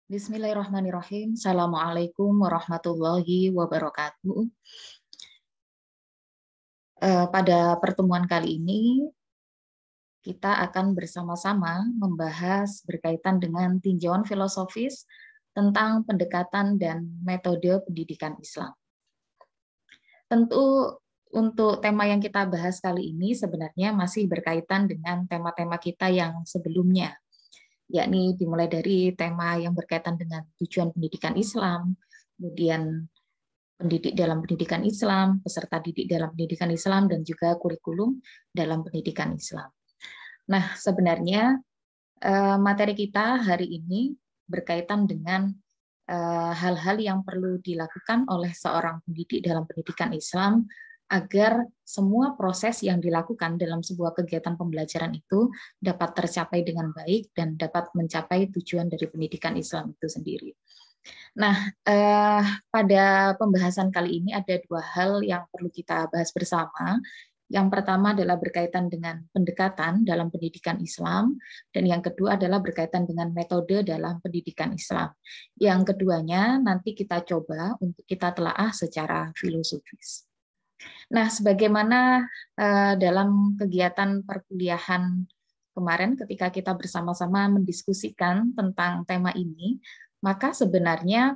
Bismillahirrahmanirrahim. Assalamualaikum warahmatullahi wabarakatuh. Pada pertemuan kali ini, kita akan bersama-sama membahas berkaitan dengan tinjauan filosofis tentang pendekatan dan metode pendidikan Islam. Tentu untuk tema yang kita bahas kali ini sebenarnya masih berkaitan dengan tema-tema kita yang sebelumnya, yakni dimulai dari tema yang berkaitan dengan tujuan pendidikan Islam, kemudian pendidik dalam pendidikan Islam, peserta didik dalam pendidikan Islam, dan juga kurikulum dalam pendidikan Islam. Nah, sebenarnya materi kita hari ini berkaitan dengan hal-hal yang perlu dilakukan oleh seorang pendidik dalam pendidikan Islam agar semua proses yang dilakukan dalam sebuah kegiatan pembelajaran itu dapat tercapai dengan baik dan dapat mencapai tujuan dari pendidikan Islam itu sendiri. Nah, pada pembahasan kali ini ada dua hal yang perlu kita bahas bersama. Yang pertama adalah berkaitan dengan pendekatan dalam pendidikan Islam, dan yang kedua adalah berkaitan dengan metode dalam pendidikan Islam. Yang keduanya nanti kita coba untuk kita telaah secara filosofis. Nah, sebagaimana dalam kegiatan perkuliahan kemarin ketika kita bersama-sama mendiskusikan tentang tema ini, maka sebenarnya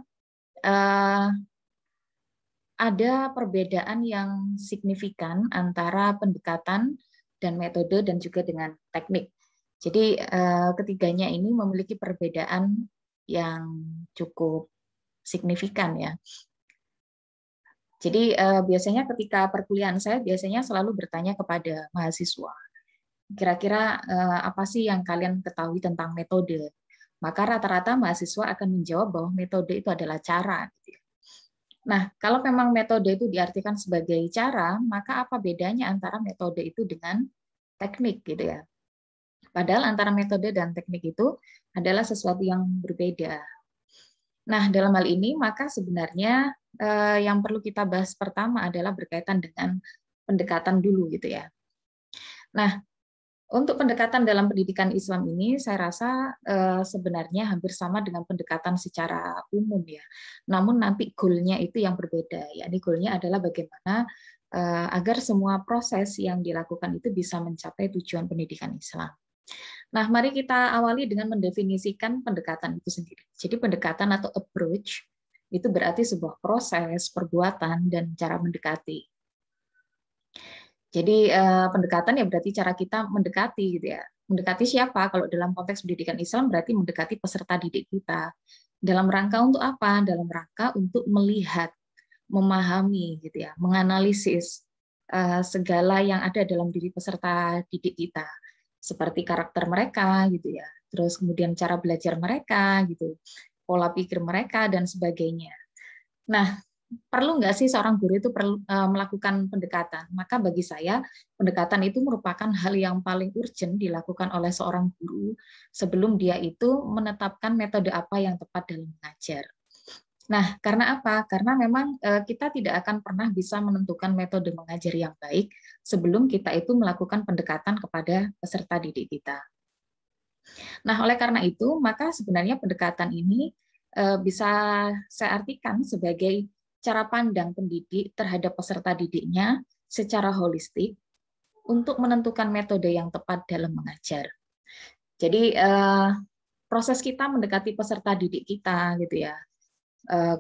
ada perbedaan yang signifikan antara pendekatan dan metode dan juga dengan teknik. Jadi ketiganya ini memiliki perbedaan yang cukup signifikan ya. Jadi biasanya ketika perkuliahan saya biasanya selalu bertanya kepada mahasiswa, kira-kira apa sih yang kalian ketahui tentang metode? Maka rata-rata mahasiswa akan menjawab bahwa metode itu adalah cara. Nah, kalau memang metode itu diartikan sebagai cara, maka apa bedanya antara metode itu dengan teknik gitu ya? Padahal antara metode dan teknik itu adalah sesuatu yang berbeda. Nah, dalam hal ini maka sebenarnya yang perlu kita bahas pertama adalah berkaitan dengan pendekatan dulu gitu ya. Nah, untuk pendekatan dalam pendidikan Islam ini saya rasa sebenarnya hampir sama dengan pendekatan secara umum ya. Namun nanti goalnya itu yang berbeda. Yakni goalnya adalah bagaimana agar semua proses yang dilakukan itu bisa mencapai tujuan pendidikan Islam. Nah, mari kita awali dengan mendefinisikan pendekatan itu sendiri. Jadi pendekatan atau approach itu berarti sebuah proses, perbuatan, dan cara mendekati. Jadi pendekatan ya berarti cara kita mendekati gitu ya. Mendekati siapa? Kalau dalam konteks pendidikan Islam berarti mendekati peserta didik kita. Dalam rangka untuk apa? Dalam rangka untuk melihat, memahami gitu ya, menganalisis segala yang ada dalam diri peserta didik kita. Seperti karakter mereka gitu ya. Terus kemudian cara belajar mereka gitu. Pola pikir mereka dan sebagainya. Nah, perlu nggak sih seorang guru itu perlu melakukan pendekatan? Maka bagi saya, pendekatan itu merupakan hal yang paling urgent dilakukan oleh seorang guru sebelum dia itu menetapkan metode apa yang tepat dalam mengajar. Nah, karena apa? Karena memang kita tidak akan pernah bisa menentukan metode mengajar yang baik sebelum kita itu melakukan pendekatan kepada peserta didik kita. Nah, oleh karena itu, maka sebenarnya pendekatan ini bisa saya artikan sebagai cara pandang pendidik terhadap peserta didiknya secara holistik untuk menentukan metode yang tepat dalam mengajar. Jadi proses kita mendekati peserta didik kita gitu ya.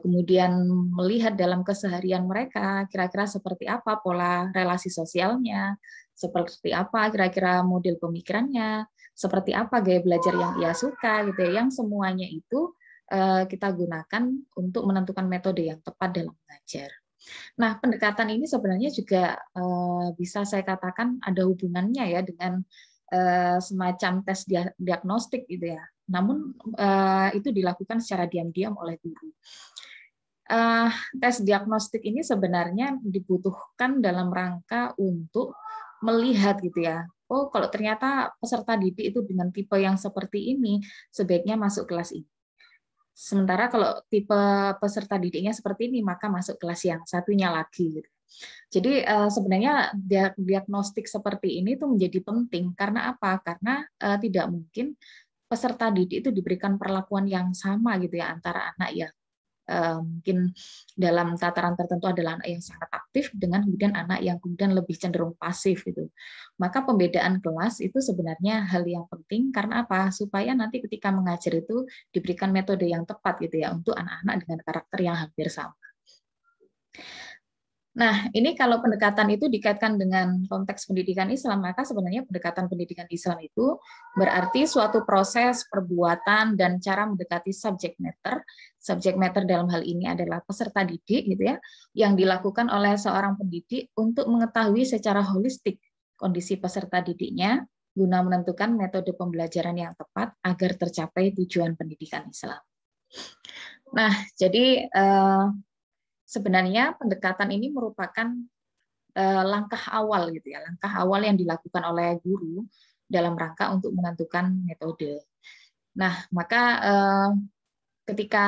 Kemudian melihat dalam keseharian mereka kira-kira seperti apa pola relasi sosialnya, seperti apa kira-kira model pemikirannya, seperti apa gaya belajar yang ia suka gitu ya, yang semuanya itu kita gunakan untuk menentukan metode yang tepat dalam mengajar. Nah, pendekatan ini sebenarnya juga bisa saya katakan ada hubungannya ya dengan semacam tes diagnostik gitu ya. Namun itu dilakukan secara diam-diam oleh guru. Tes diagnostik ini sebenarnya dibutuhkan dalam rangka untuk melihat gitu ya. Oh, kalau ternyata peserta didik itu dengan tipe yang seperti ini, sebaiknya masuk kelas ini. Sementara kalau tipe peserta didiknya seperti ini, maka masuk kelas yang satunya lagi. Gitu. Jadi sebenarnya diagnostik seperti ini tuh menjadi penting karena apa? Karena tidak mungkin peserta didik itu diberikan perlakuan yang sama gitu ya antara anak yang mungkin dalam tataran tertentu adalah anak yang sangat aktif dengan kemudian anak yang kemudian lebih cenderung pasif gitu. Maka pembedaan kelas itu sebenarnya hal yang penting karena apa? Supaya nanti ketika mengajar itu diberikan metode yang tepat gitu ya untuk anak-anak dengan karakter yang hampir sama. Nah, ini kalau pendekatan itu dikaitkan dengan konteks pendidikan Islam, maka sebenarnya pendekatan pendidikan Islam itu berarti suatu proses, perbuatan, dan cara mendekati subject matter. Subject matter dalam hal ini adalah peserta didik, gitu ya, yang dilakukan oleh seorang pendidik untuk mengetahui secara holistik kondisi peserta didiknya, guna menentukan metode pembelajaran yang tepat agar tercapai tujuan pendidikan Islam. Nah, jadi sebenarnya pendekatan ini merupakan langkah awal gitu ya, langkah awal yang dilakukan oleh guru dalam rangka untuk menentukan metode. Nah, maka ketika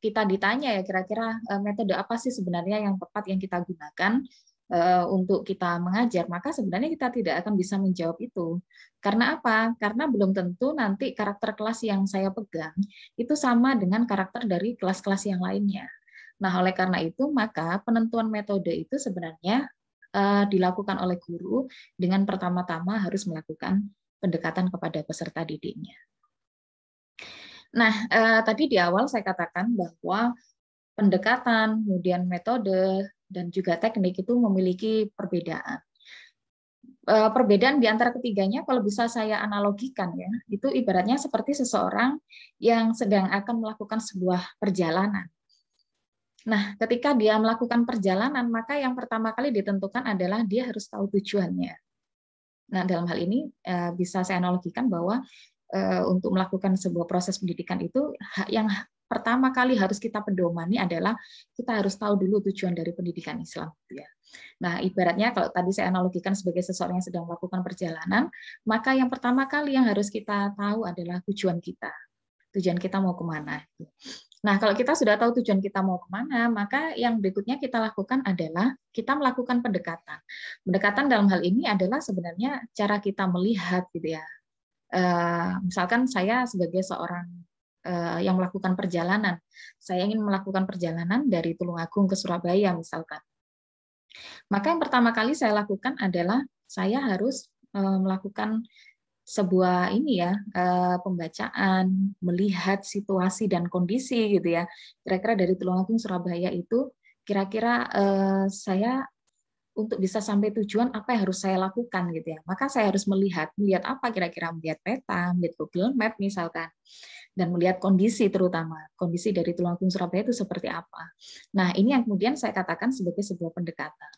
kita ditanya ya kira-kira metode apa sih sebenarnya yang tepat yang kita gunakan untuk kita mengajar, maka sebenarnya kita tidak akan bisa menjawab itu. Karena apa? Karena belum tentu nanti karakter kelas yang saya pegang itu sama dengan karakter dari kelas-kelas yang lainnya. Nah, oleh karena itu, maka penentuan metode itu sebenarnya dilakukan oleh guru dengan pertama-tama harus melakukan pendekatan kepada peserta didiknya. Nah, tadi di awal saya katakan bahwa pendekatan, kemudian metode, dan juga teknik itu memiliki perbedaan. Perbedaan di antara ketiganya, kalau bisa saya analogikan ya, itu ibaratnya seperti seseorang yang sedang akan melakukan sebuah perjalanan. Nah, ketika dia melakukan perjalanan, maka yang pertama kali ditentukan adalah dia harus tahu tujuannya. Nah, dalam hal ini bisa saya analogikan bahwa untuk melakukan sebuah proses pendidikan itu yang pertama kali harus kita pedomani adalah kita harus tahu dulu tujuan dari pendidikan Islam. Nah, ibaratnya kalau tadi saya analogikan sebagai seseorang yang sedang melakukan perjalanan, maka yang pertama kali yang harus kita tahu adalah tujuan kita. Tujuan kita mau kemana. Nah, kalau kita sudah tahu tujuan kita mau kemana, maka yang berikutnya kita lakukan adalah kita melakukan pendekatan. Pendekatan dalam hal ini adalah sebenarnya cara kita melihat, gitu ya. Misalkan saya sebagai seorang yang melakukan perjalanan, saya ingin melakukan perjalanan dari Tulungagung ke Surabaya, misalkan. Maka yang pertama kali saya lakukan adalah saya harus melakukan sebuah ini ya pembacaan, melihat situasi dan kondisi gitu ya. Kira-kira dari Tulungagung Surabaya itu kira-kira saya untuk bisa sampai tujuan apa yang harus saya lakukan gitu ya. Maka saya harus melihat apa kira-kira, melihat peta, melihat Google Map misalkan, dan melihat kondisi, terutama kondisi dari Tulungagung Surabaya itu seperti apa. Nah, ini yang kemudian saya katakan sebagai sebuah pendekatan.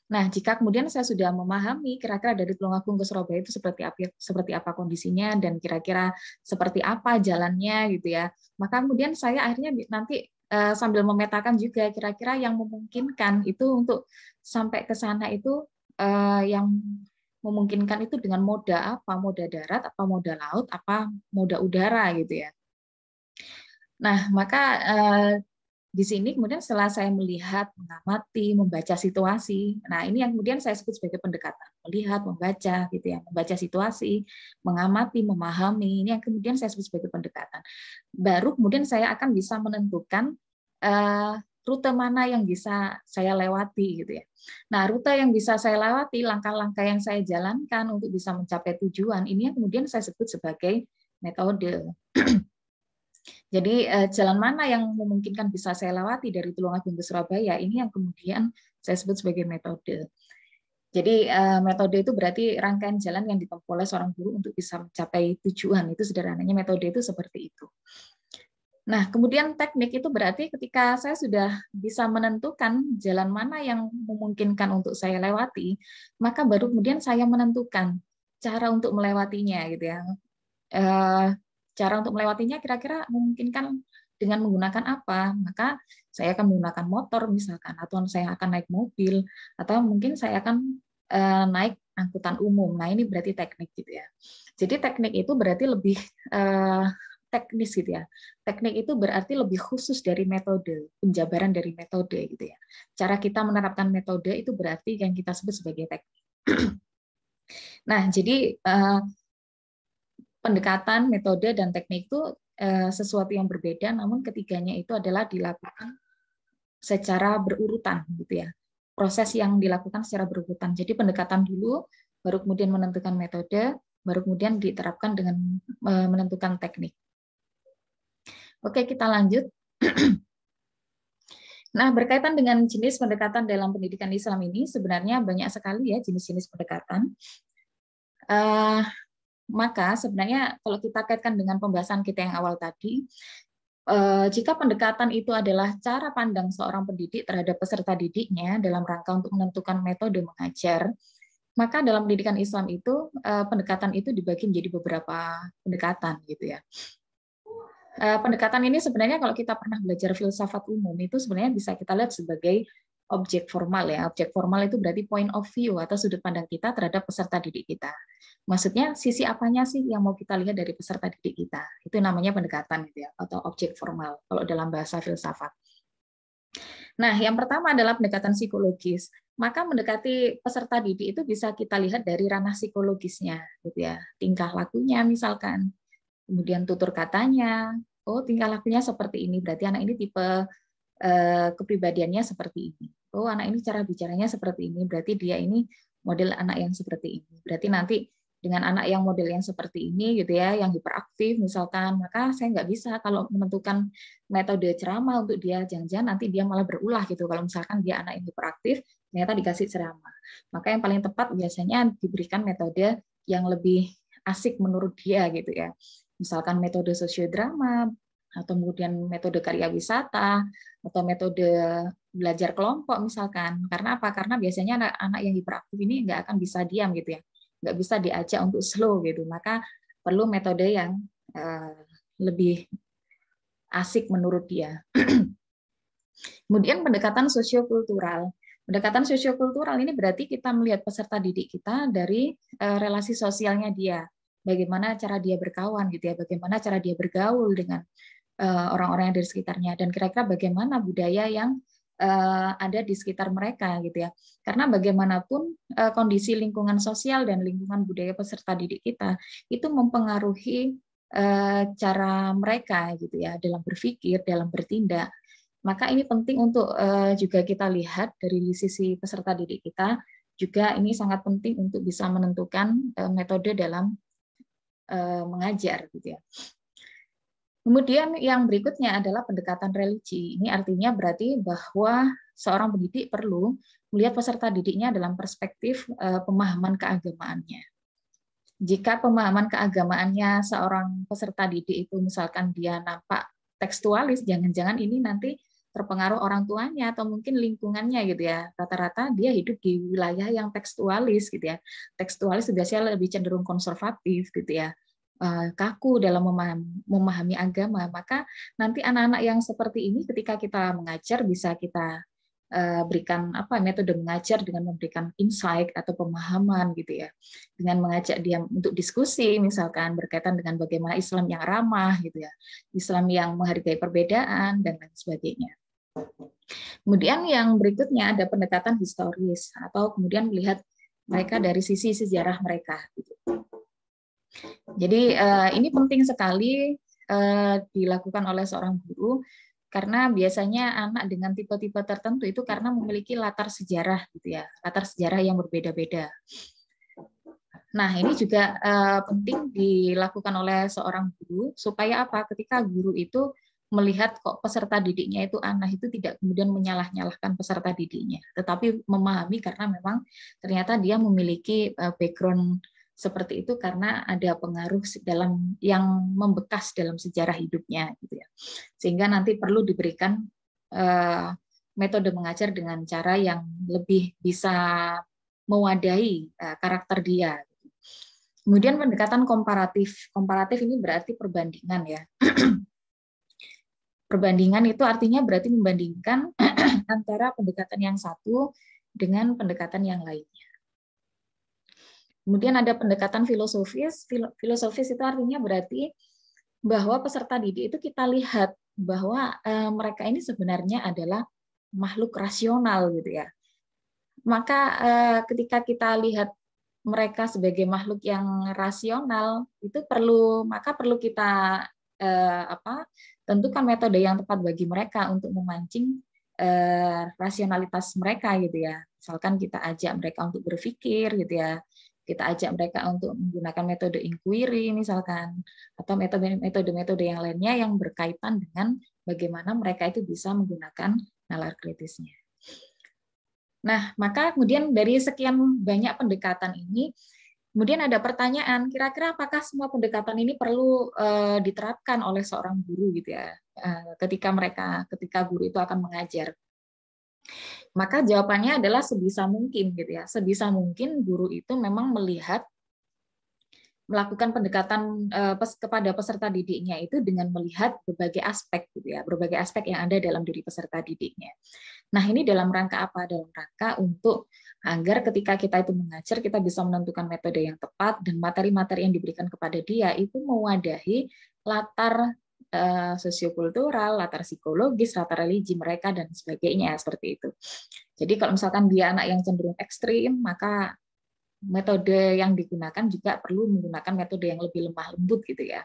Nah, jika kemudian saya sudah memahami kira-kira dari Tulungagung ke Surabaya itu seperti apa kondisinya dan kira-kira seperti apa jalannya gitu ya, maka kemudian saya akhirnya nanti sambil memetakan juga kira-kira yang memungkinkan itu untuk sampai ke sana itu yang memungkinkan itu dengan moda apa, moda darat, apa moda laut, apa moda udara gitu ya. Nah, maka di sini kemudian setelah saya melihat, mengamati, membaca situasi, nah ini yang kemudian saya sebut sebagai pendekatan, melihat, membaca, gitu ya, membaca situasi, mengamati, memahami, ini yang kemudian saya sebut sebagai pendekatan. Baru kemudian saya akan bisa menentukan rute mana yang bisa saya lewati, gitu ya. Nah, rute yang bisa saya lewati, langkah-langkah yang saya jalankan untuk bisa mencapai tujuan, ini yang kemudian saya sebut sebagai metode. Jadi jalan mana yang memungkinkan bisa saya lewati dari Tulungagung ke Surabaya, ini yang kemudian saya sebut sebagai metode. Jadi metode itu berarti rangkaian jalan yang ditempuh oleh seorang guru untuk bisa mencapai tujuan. Itu sederhananya metode itu seperti itu. Nah, kemudian teknik itu berarti ketika saya sudah bisa menentukan jalan mana yang memungkinkan untuk saya lewati, maka baru kemudian saya menentukan cara untuk melewatinya, gitu ya. Cara untuk melewatinya kira-kira memungkinkan dengan menggunakan apa, maka saya akan menggunakan motor misalkan, atau saya akan naik mobil, atau mungkin saya akan naik angkutan umum. Nah, ini berarti teknik gitu ya. Jadi teknik itu berarti lebih teknis gitu ya. Teknik itu berarti lebih khusus dari metode, penjabaran dari metode gitu ya. Cara kita menerapkan metode itu berarti yang kita sebut sebagai teknik. Nah, jadi pendekatan, metode, dan teknik itu sesuatu yang berbeda, namun ketiganya itu adalah dilakukan secara berurutan, gitu ya. Proses yang dilakukan secara berurutan. Jadi pendekatan dulu, baru kemudian menentukan metode, baru kemudian diterapkan dengan menentukan teknik. Oke, kita lanjut. Nah, berkaitan dengan jenis pendekatan dalam pendidikan Islam ini, sebenarnya banyak sekali ya jenis-jenis pendekatan. Maka sebenarnya kalau kita kaitkan dengan pembahasan kita yang awal tadi, jika pendekatan itu adalah cara pandang seorang pendidik terhadap peserta didiknya dalam rangka untuk menentukan metode mengajar, maka dalam pendidikan Islam itu pendekatan itu dibagi menjadi beberapa pendekatan, gitu ya. Pendekatan ini sebenarnya kalau kita pernah belajar filsafat umum itu sebenarnya bisa kita lihat sebagai objek formal ya. Objek formal itu berarti point of view atau sudut pandang kita terhadap peserta didik kita. Maksudnya sisi apanya sih yang mau kita lihat dari peserta didik kita? Itu namanya pendekatan gitu ya, atau objek formal kalau dalam bahasa filsafat. Nah, yang pertama adalah pendekatan psikologis. Maka mendekati peserta didik itu bisa kita lihat dari ranah psikologisnya gitu ya. Tingkah lakunya misalkan, kemudian tutur katanya, oh tingkah lakunya seperti ini, berarti anak ini tipe kepribadiannya seperti ini. Oh anak ini cara bicaranya seperti ini, berarti dia ini model anak yang seperti ini. Berarti nanti dengan anak yang model yang seperti ini gitu ya, yang hiperaktif misalkan, maka saya nggak bisa kalau menentukan metode ceramah untuk dia, jangan-jangan nanti dia malah berulah gitu. Kalau misalkan dia anak yang hiperaktif, ternyata dikasih ceramah. Maka yang paling tepat biasanya diberikan metode yang lebih asik menurut dia gitu ya. Misalkan metode sosiodrama, atau kemudian metode karya wisata, atau metode belajar kelompok misalkan. Karena apa? Karena biasanya anak-anak yang hiperaktif ini nggak akan bisa diam gitu ya, nggak bisa diajak untuk slow gitu. Maka perlu metode yang lebih asik menurut dia. Kemudian pendekatan sosiokultural. Pendekatan sosiokultural ini berarti kita melihat peserta didik kita dari relasi sosialnya dia. Bagaimana cara dia berkawan gitu ya, bagaimana cara dia bergaul dengan orang-orang yang ada di sekitarnya, dan kira-kira bagaimana budaya yang ada di sekitar mereka gitu ya. Karena bagaimanapun kondisi lingkungan sosial dan lingkungan budaya peserta didik kita itu mempengaruhi cara mereka gitu ya dalam berpikir, dalam bertindak. Maka ini penting untuk juga kita lihat dari sisi peserta didik kita, juga ini sangat penting untuk bisa menentukan metode dalam mengajar gitu ya. Kemudian yang berikutnya adalah pendekatan religi. Ini artinya berarti bahwa seorang pendidik perlu melihat peserta didiknya dalam perspektif pemahaman keagamaannya. Jika pemahaman keagamaannya seorang peserta didik itu misalkan dia nampak tekstualis, jangan-jangan ini nanti terpengaruh orang tuanya atau mungkin lingkungannya gitu ya. Rata-rata dia hidup di wilayah yang tekstualis gitu ya. Tekstualis biasanya lebih cenderung konservatif gitu ya, kaku dalam memahami agama, maka nanti anak-anak yang seperti ini ketika kita mengajar bisa kita berikan metode mengajar dengan memberikan insight atau pemahaman gitu ya, dengan mengajak dia untuk diskusi misalkan berkaitan dengan bagaimana Islam yang ramah gitu ya, Islam yang menghargai perbedaan dan lain sebagainya. Kemudian yang berikutnya ada pendekatan historis atau kemudian melihat mereka dari sisi sejarah mereka gitu. Jadi ini penting sekali dilakukan oleh seorang guru karena biasanya anak dengan tipe-tipe tertentu itu karena memiliki latar sejarah gitu ya, latar sejarah yang berbeda-beda. Nah, ini juga penting dilakukan oleh seorang guru supaya apa? Ketika guru itu melihat kok peserta didiknya itu anak itu tidak kemudian menyalah-nyalahkan peserta didiknya, tetapi memahami karena memang ternyata dia memiliki background seperti itu karena ada pengaruh dalam yang membekas dalam sejarah hidupnya gitu ya. Sehingga nanti perlu diberikan metode mengajar dengan cara yang lebih bisa mewadahi karakter dia. Kemudian pendekatan komparatif. Komparatif ini berarti perbandingan ya. Perbandingan itu artinya berarti membandingkan antara pendekatan yang satu dengan pendekatan yang lainnya. Kemudian ada pendekatan filosofis. Filosofis itu artinya berarti bahwa peserta didik itu kita lihat bahwa mereka ini sebenarnya adalah makhluk rasional gitu ya. Maka ketika kita lihat mereka sebagai makhluk yang rasional itu perlu kita tentukan metode yang tepat bagi mereka untuk memancing rasionalitas mereka gitu ya. Misalkan kita ajak mereka untuk berpikir gitu ya. Kita ajak mereka untuk menggunakan metode inquiry misalkan, atau metode-metode yang lainnya yang berkaitan dengan bagaimana mereka itu bisa menggunakan nalar kritisnya. Nah, maka kemudian dari sekian banyak pendekatan ini, kemudian ada pertanyaan, kira-kira apakah semua pendekatan ini perlu diterapkan oleh seorang guru gitu ya, ketika guru itu akan mengajar? Maka jawabannya adalah sebisa mungkin gitu ya. Sebisa mungkin guru itu memang melakukan pendekatan kepada peserta didiknya itu dengan melihat berbagai aspek gitu ya, berbagai aspek yang ada dalam diri peserta didiknya. Nah, ini dalam rangka apa? Dalam rangka untuk agar ketika kita itu mengajar, kita bisa menentukan metode yang tepat dan materi-materi yang diberikan kepada dia itu mewadahi latar sosiokultural, latar psikologis, latar religi mereka dan sebagainya seperti itu. Jadi kalau misalkan dia anak yang cenderung ekstrim, maka metode yang digunakan juga perlu menggunakan metode yang lebih lemah lembut gitu ya.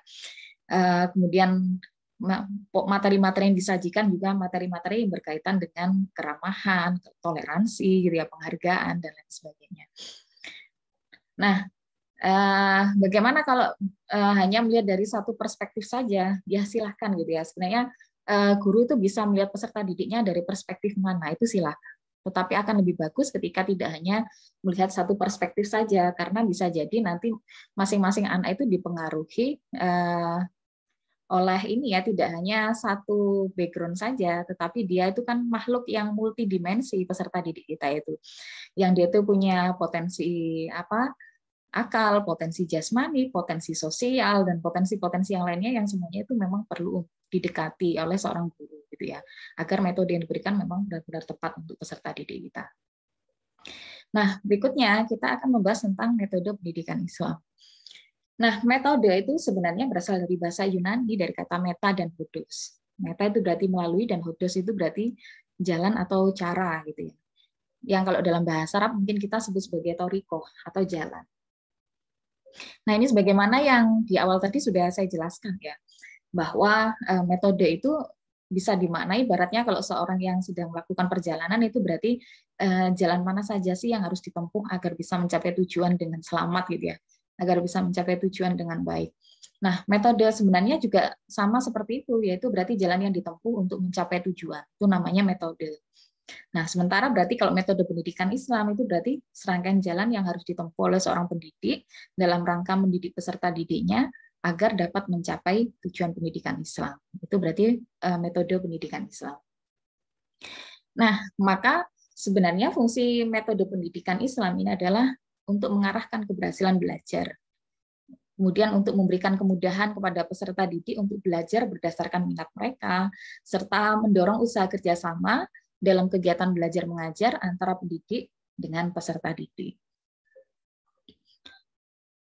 Kemudian materi-materi yang disajikan juga materi-materi yang berkaitan dengan keramahan, toleransi, gitu ya, penghargaan dan lain sebagainya. Nah, bagaimana kalau hanya melihat dari satu perspektif saja? Ya silahkan gitu ya. Sebenarnya guru itu bisa melihat peserta didiknya dari perspektif mana, itu silahkan. Tetapi akan lebih bagus ketika tidak hanya melihat satu perspektif saja, karena bisa jadi nanti masing-masing anak itu dipengaruhi oleh ini ya, tidak hanya satu background saja, tetapi dia itu kan makhluk yang multidimensi peserta didik kita itu, yang dia itu punya potensi akal, potensi jasmani, potensi sosial, dan potensi-potensi yang lainnya yang semuanya itu memang perlu didekati oleh seorang guru gitu ya, agar metode yang diberikan memang benar-benar tepat untuk peserta didik kita. Nah, berikutnya kita akan membahas tentang metode pendidikan Islam. Nah, metode itu sebenarnya berasal dari bahasa Yunani dari kata meta dan hodos. Meta itu berarti melalui dan hodos itu berarti jalan atau cara gitu ya. Yang kalau dalam bahasa Arab mungkin kita sebut sebagai toriko atau jalan. Nah, ini sebagaimana yang di awal tadi sudah saya jelaskan ya, bahwa metode itu bisa dimaknai ibaratnya kalau seorang yang sedang melakukan perjalanan itu berarti jalan mana saja sih yang harus ditempuh agar bisa mencapai tujuan dengan selamat gitu ya, agar bisa mencapai tujuan dengan baik. Nah, metode sebenarnya juga sama seperti itu, yaitu berarti jalan yang ditempuh untuk mencapai tujuan. Itu namanya metode. Nah, sementara berarti kalau metode pendidikan Islam itu berarti serangkaian jalan yang harus ditempuh oleh seorang pendidik dalam rangka mendidik peserta didiknya agar dapat mencapai tujuan pendidikan Islam. Itu berarti metode pendidikan Islam. Nah, maka sebenarnya fungsi metode pendidikan Islam ini adalah untuk mengarahkan keberhasilan belajar. Kemudian untuk memberikan kemudahan kepada peserta didik untuk belajar berdasarkan minat mereka, serta mendorong usaha kerjasama dalam kegiatan belajar mengajar antara pendidik dengan peserta didik.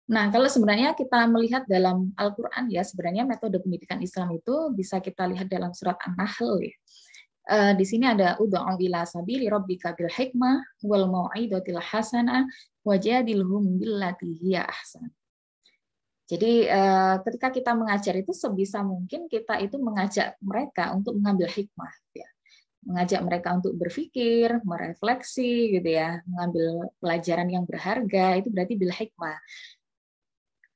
Nah, kalau sebenarnya kita melihat dalam Al-Quran ya, sebenarnya metode pendidikan Islam itu bisa kita lihat dalam surat An-Nahl ya. Di sini ada ud'u ila sabili rabbika bil hikmah wal mau'izatil hasanah wajadilhum billati hiya ahsan. Jadi ketika kita mengajar itu sebisa mungkin kita itu mengajak mereka untuk mengambil hikmah ya. Mengajak mereka untuk berpikir, merefleksi gitu ya, mengambil pelajaran yang berharga, itu berarti bil hikmah.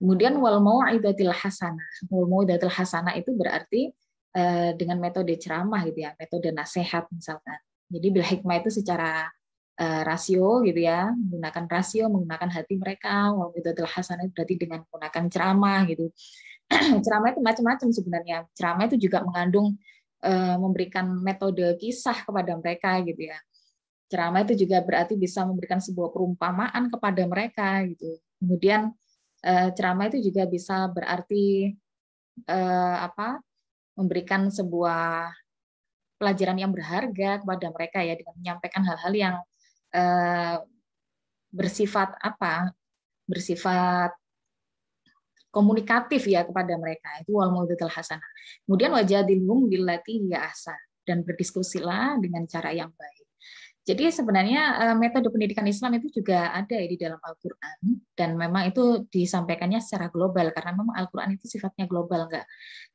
Kemudian wal mau'izatil hasanah. Wal mau'izatil hasanah itu berarti dengan metode ceramah gitu ya, metode nasihat misalkan. Jadi bil hikmah itu secara rasio gitu ya, menggunakan rasio, menggunakan hati mereka. Wal mau'izatil hasanah itu berarti dengan menggunakan ceramah gitu. Ceramah itu macam-macam sebenarnya. Ceramah itu juga mengandung memberikan metode kisah kepada mereka gitu ya. Ceramah itu juga berarti bisa memberikan sebuah perumpamaan kepada mereka gitu. Kemudian ceramah itu juga bisa berarti memberikan sebuah pelajaran yang berharga kepada mereka ya, dengan menyampaikan hal-hal yang bersifat komunikatif ya kepada mereka. Itu wal mau'izatil hasanah. Kemudian wajadilhum billati hiya ahsan, dan berdiskusilah dengan cara yang baik. Jadi sebenarnya metode pendidikan Islam itu juga ada ya di dalam Al-Quran, dan memang itu disampaikannya secara global karena memang Al-Quran itu sifatnya global,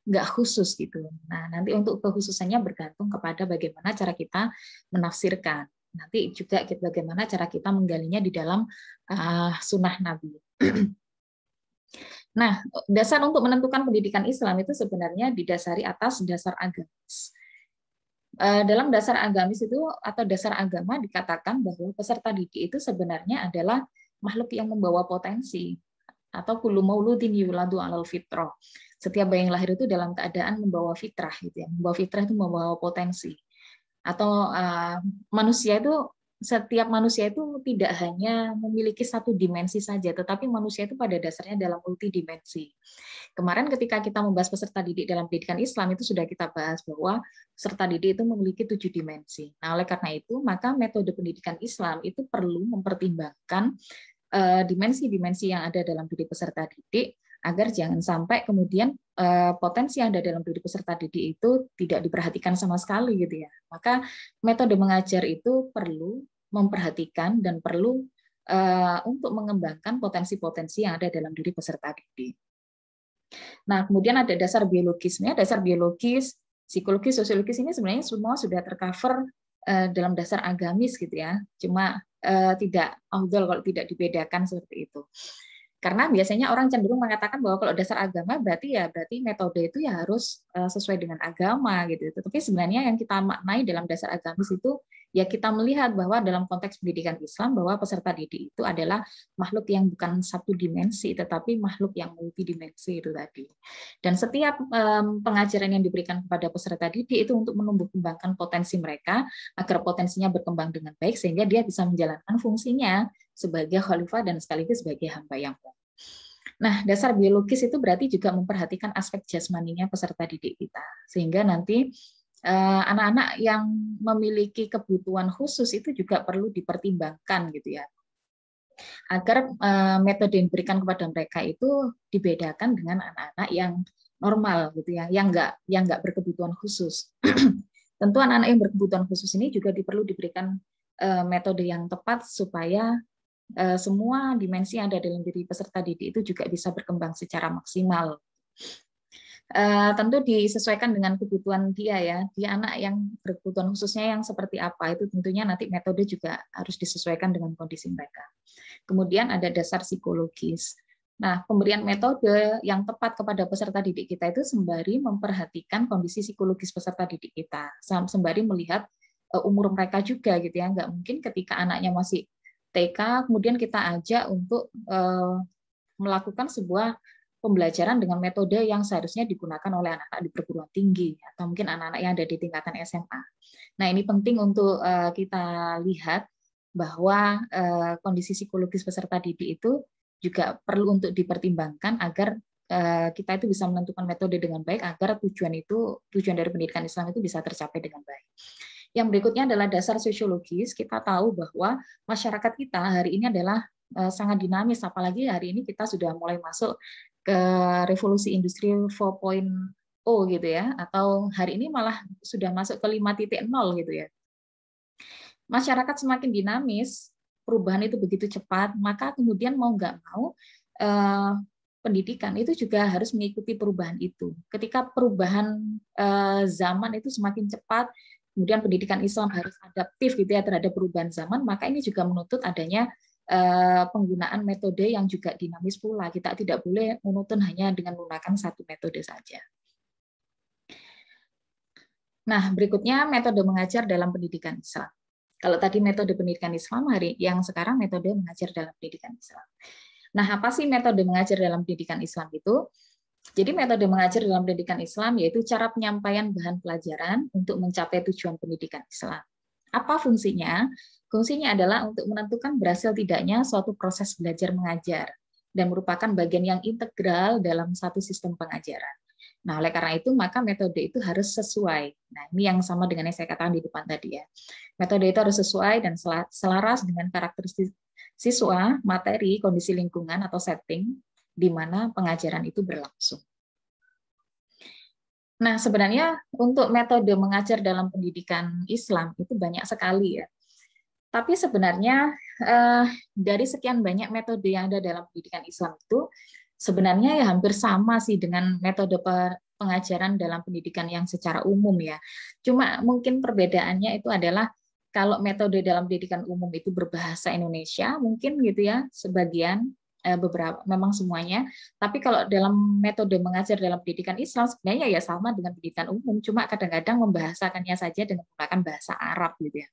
nggak khusus gitu. Nah, nanti untuk kekhususannya bergantung kepada bagaimana cara kita menafsirkan. Nanti juga bagaimana cara kita menggalinya di dalam sunnah Nabi. Nah, dasar untuk menentukan pendidikan Islam itu sebenarnya didasari atas dasar agamis. Dalam dasar agamis itu atau dasar agama dikatakan bahwa peserta didik itu sebenarnya adalah makhluk yang membawa potensi, atau kullu mauludin yuladu alal fitrah. Setiap bayi yang lahir itu dalam keadaan membawa fitrah gitu ya. Membawa fitrah itu membawa potensi. Atau setiap manusia itu tidak hanya memiliki satu dimensi saja, tetapi manusia itu pada dasarnya dalam multidimensi. Kemarin ketika kita membahas peserta didik dalam pendidikan Islam itu sudah kita bahas bahwa peserta didik itu memiliki 7 dimensi. Nah, oleh karena itu, maka metode pendidikan Islam itu perlu mempertimbangkan dimensi-dimensi yang ada dalam diri peserta didik agar jangan sampai kemudian potensi yang ada dalam diri peserta didik itu tidak diperhatikan sama sekali gitu ya. Maka metode mengajar itu perlu memperhatikan dan perlu untuk mengembangkan potensi-potensi yang ada dalam diri peserta didik. Nah, kemudian ada dasar biologisnya, dasar biologis, psikologis, sosiologis ini sebenarnya semua sudah tercover dalam dasar agamis gitu ya. Cuma tidak afdal kalau tidak dibedakan seperti itu. Karena biasanya orang cenderung mengatakan bahwa kalau dasar agama berarti metode itu ya harus sesuai dengan agama gitu. Tapi sebenarnya yang kita maknai dalam dasar agamis itu ya kita melihat bahwa dalam konteks pendidikan Islam bahwa peserta didik itu adalah makhluk yang bukan satu dimensi tetapi makhluk yang multidimensi itu tadi. Dan setiap pengajaran yang diberikan kepada peserta didik itu untuk menumbuh kembangkan potensi mereka agar potensinya berkembang dengan baik sehingga dia bisa menjalankan fungsinya sebagai khalifah dan sekaligus sebagai hamba yang baik. Nah, dasar biologis itu berarti juga memperhatikan aspek jasmaninya peserta didik kita. Sehingga nanti anak-anak yang memiliki kebutuhan khusus itu juga perlu dipertimbangkan gitu ya. Agar metode yang diberikan kepada mereka itu dibedakan dengan anak-anak yang normal gitu ya, yang nggak berkebutuhan khusus. Tentu anak-anak yang berkebutuhan khusus ini juga perlu diberikan metode yang tepat supaya semua dimensi yang ada dalam diri peserta didik itu juga bisa berkembang secara maksimal. Tentu disesuaikan dengan kebutuhan dia ya. Dia anak yang berkebutuhan khususnya yang seperti apa itu tentunya nanti metode juga harus disesuaikan dengan kondisi mereka. Kemudian ada dasar psikologis. Nah, pemberian metode yang tepat kepada peserta didik kita itu sembari memperhatikan kondisi psikologis peserta didik kita, sembari melihat umur mereka juga gitu ya. Nggak mungkin ketika anaknya masih TK, kemudian kita ajak untuk melakukan sebuah pembelajaran dengan metode yang seharusnya digunakan oleh anak-anak di perguruan tinggi, atau mungkin anak-anak yang ada di tingkatan SMA. Nah, ini penting untuk kita lihat bahwa kondisi psikologis peserta didik itu juga perlu untuk dipertimbangkan agar kita itu bisa menentukan metode dengan baik, agar tujuan dari pendidikan Islam itu bisa tercapai dengan baik. Yang berikutnya adalah dasar sosiologis. Kita tahu bahwa masyarakat kita hari ini adalah sangat dinamis, apalagi hari ini kita sudah mulai masuk ke revolusi industri 4.0 gitu ya, atau hari ini malah sudah masuk ke 5.0 gitu ya. Masyarakat semakin dinamis, perubahan itu begitu cepat, maka kemudian mau nggak mau pendidikan itu juga harus mengikuti perubahan itu. Ketika perubahan zaman itu semakin cepat, kemudian pendidikan Islam harus adaptif gitu ya terhadap perubahan zaman, maka ini juga menuntut adanya penggunaan metode yang juga dinamis pula. Kita tidak boleh monoton hanya dengan menggunakan satu metode saja. Nah, berikutnya metode mengajar dalam pendidikan Islam. Kalau tadi metode pendidikan Islam, yang sekarang metode mengajar dalam pendidikan Islam. Nah, apa sih metode mengajar dalam pendidikan Islam itu? Jadi metode mengajar dalam pendidikan Islam yaitu cara penyampaian bahan pelajaran untuk mencapai tujuan pendidikan Islam. Apa fungsinya? Fungsinya adalah untuk menentukan berhasil tidaknya suatu proses belajar mengajar dan merupakan bagian yang integral dalam satu sistem pengajaran. Nah, oleh karena itu maka metode itu harus sesuai. Nah, ini yang sama dengan yang saya katakan di depan tadi ya. Metode itu harus sesuai dan selaras dengan karakteristik siswa, materi, kondisi lingkungan atau setting di mana pengajaran itu berlangsung. Nah, sebenarnya untuk metode mengajar dalam pendidikan Islam itu banyak sekali ya. Tapi sebenarnya dari sekian banyak metode yang ada dalam pendidikan Islam itu sebenarnya ya hampir sama sih dengan metode pengajaran dalam pendidikan yang secara umum ya. Cuma mungkin perbedaannya itu adalah kalau metode dalam pendidikan umum itu berbahasa Indonesia, mungkin gitu ya, sebagian, beberapa, memang semuanya. Tapi kalau dalam metode mengajar dalam pendidikan Islam sebenarnya ya sama dengan pendidikan umum, cuma kadang-kadang membahasakannya saja dengan menggunakan bahasa Arab gitu ya.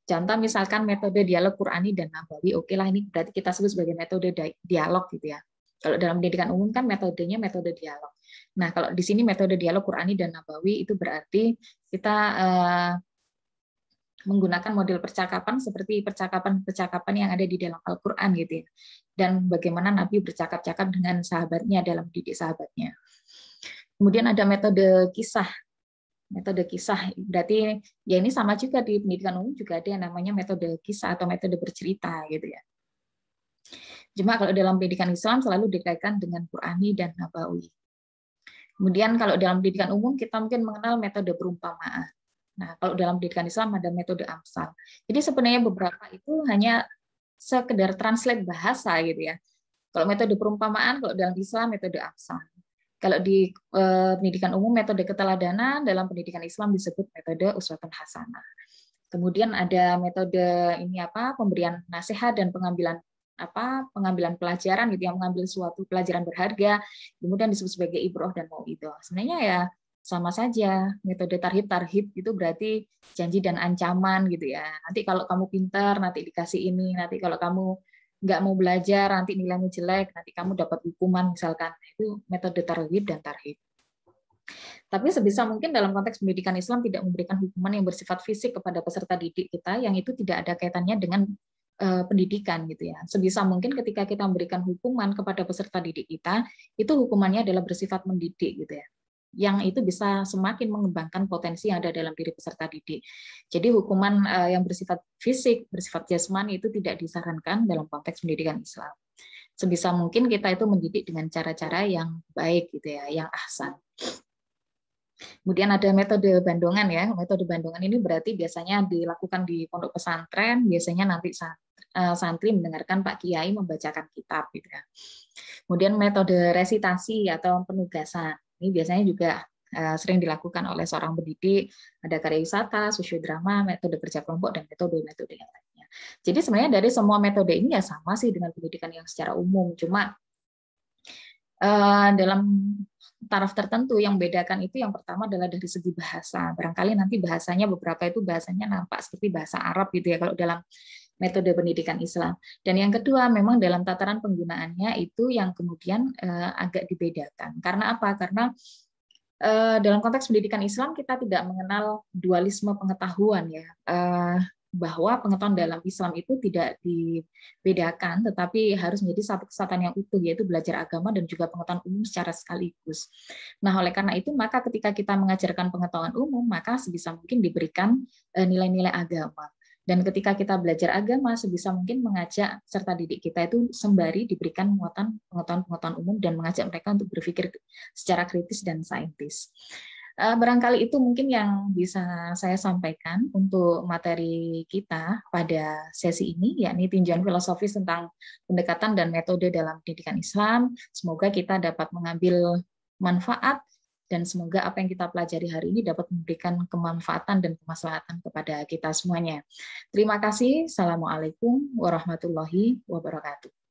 Contoh misalkan metode dialog Qur'ani dan Nabawi, oke lah ini berarti kita sebut sebagai metode dialog gitu ya. Kalau dalam pendidikan umum kan metodenya metode dialog. Nah, kalau di sini metode dialog Qur'ani dan Nabawi itu berarti kita menggunakan model percakapan seperti percakapan-percakapan yang ada di dalam Al-Qur'an gitu ya. Dan bagaimana Nabi bercakap-cakap dengan sahabatnya dalam didik sahabatnya. Kemudian ada metode kisah. Metode kisah berarti ya ini sama juga di pendidikan umum juga ada yang namanya metode kisah atau metode bercerita gitu ya. Cuma kalau dalam pendidikan Islam selalu dikaitkan dengan Qur'ani dan Nabawi. Kemudian kalau dalam pendidikan umum kita mungkin mengenal metode perumpamaan. Nah, kalau dalam pendidikan Islam ada metode amsal. Jadi sebenarnya beberapa itu hanya sekedar translate bahasa gitu ya. Kalau metode perumpamaan, kalau dalam Islam metode amsal. Kalau di pendidikan umum metode keteladanan, dalam pendidikan Islam disebut metode uswatun hasanah. Kemudian ada metode ini apa? Pemberian nasihat dan pengambilan pengambilan pelajaran gitu yang mengambil suatu pelajaran berharga, kemudian disebut sebagai ibroh dan mauidhah. Sebenarnya ya sama saja. Metode tarhib itu berarti janji dan ancaman gitu ya. Nanti kalau kamu pintar nanti dikasih ini, nanti kalau kamu nggak mau belajar, nanti nilaimu jelek, nanti kamu dapat hukuman misalkan. Itu metode targhib dan tarhib. Tapi sebisa mungkin dalam konteks pendidikan Islam tidak memberikan hukuman yang bersifat fisik kepada peserta didik kita, yang itu tidak ada kaitannya dengan pendidikan gitu ya. Sebisa mungkin ketika kita memberikan hukuman kepada peserta didik kita, itu hukumannya adalah bersifat mendidik gitu ya. Yang itu bisa semakin mengembangkan potensi yang ada dalam diri peserta didik. Jadi hukuman yang bersifat fisik, bersifat jasmani itu tidak disarankan dalam konteks pendidikan Islam. Sebisa mungkin kita itu mendidik dengan cara-cara yang baik gitu ya, yang ahsan. Kemudian ada metode bandongan ya. Metode bandongan ini berarti biasanya dilakukan di pondok pesantren, biasanya nanti santri mendengarkan Pak Kiai membacakan kitab gitu ya. Kemudian metode resitasi atau penugasan. Ini biasanya juga sering dilakukan oleh seorang pendidik, ada karya wisata, sosiodrama, metode kerja kelompok, dan metode-metode yang lainnya. Jadi sebenarnya dari semua metode ini ya sama sih dengan pendidikan yang secara umum, cuma dalam taraf tertentu yang membedakan itu yang pertama adalah dari segi bahasa. Barangkali nanti bahasanya beberapa itu bahasanya nampak seperti bahasa Arab gitu ya kalau dalam metode pendidikan Islam. Dan yang kedua memang dalam tataran penggunaannya itu yang kemudian agak dibedakan. Karena apa? Karena dalam konteks pendidikan Islam kita tidak mengenal dualisme pengetahuan ya. Bahwa pengetahuan dalam Islam itu tidak dibedakan, tetapi harus menjadi satu kesatuan yang utuh, yaitu belajar agama dan juga pengetahuan umum secara sekaligus. Nah, oleh karena itu, maka ketika kita mengajarkan pengetahuan umum, maka sebisa mungkin diberikan nilai-nilai agama. Dan ketika kita belajar agama, sebisa mungkin mengajak serta didik kita itu sembari diberikan muatan pengetahuan-pengetahuan umum dan mengajak mereka untuk berpikir secara kritis dan saintis. Barangkali itu mungkin yang bisa saya sampaikan untuk materi kita pada sesi ini, yakni tinjauan filosofis tentang pendekatan dan metode dalam pendidikan Islam. Semoga kita dapat mengambil manfaat dan semoga apa yang kita pelajari hari ini dapat memberikan kemanfaatan dan kemaslahatan kepada kita semuanya. Terima kasih. Assalamualaikum warahmatullahi wabarakatuh.